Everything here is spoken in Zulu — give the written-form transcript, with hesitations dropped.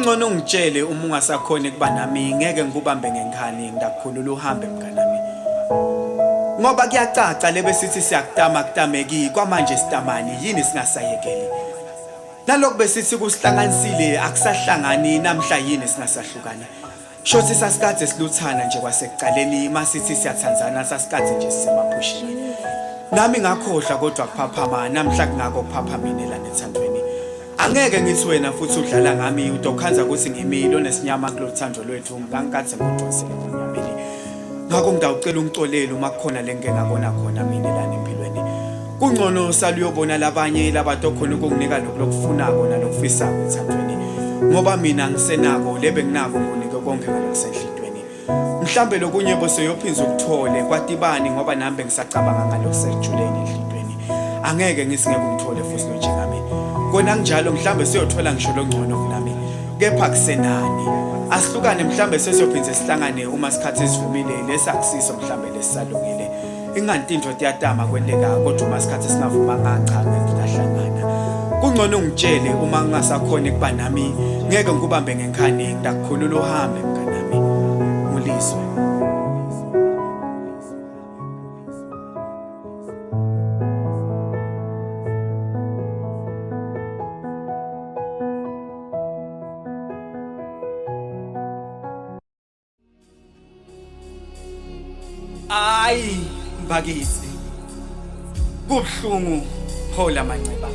Kungcono ungitshele uma ungasakhona kuba nami ngeke ngikubambe ngenkani ngidakukhulula uhambe mnganami. Ngoba kuyacaca lebe sithi siyakutama kutameki kwamanje sitamani yini singasayekeli. Nalokho besithi kusihlanganisile akusahlangani namhla yini singasahlukani. Shothi sasikade siluthana nje kwasekucaleni masithi siyathandzana sasikade nje sisemaphusheni. Nami ngakhohlwa kodwa kuphaphama namhla kungako kuphaphama mina Etsandvweni. Angeke ngithi wena futhi udlala ngami udokhanza ukuthi ngimilo onesinyama kulothando lwethu ngangikade ngidonsele ngonyameni. Ngakho ngidawucela ungixolele uma kukhona lengeke ngakona khona mina empilweni. Kungcono saluyobona labanye labantu okhona ukunginika lokufunako nalokufisako Etsandvweni. Ngoba mina ngisenako lebe nginako ngonike konke ngalokusenhlitweni. Mhlambe lokunye bose yophinza ukuthole kwatibani ngoba nambe ngisacabanga ngalokusejuleni enhlitweni. Angeke ngisingeke ngithole futhi lo njengami. Kona njalo mhlambe siyothola ngisho longcono kunami. Kepha kusenani. Asihlukane mhlambe sesiyophinza sihlangane uma sikhathi esivumile lesakusiso mhlambe lesisalungile. Inganti into yatama kwendeka kodwa uma sikhathi singavumanga cha ngikuhlangana. Kungcono ungitshele uma ngingasakhona kuba nami ngeke ngikubambe ngenkani ngidakukhulula uhambe mnganami. Mulizwe. Ay, bakithi. Kubhlungu phola manceba.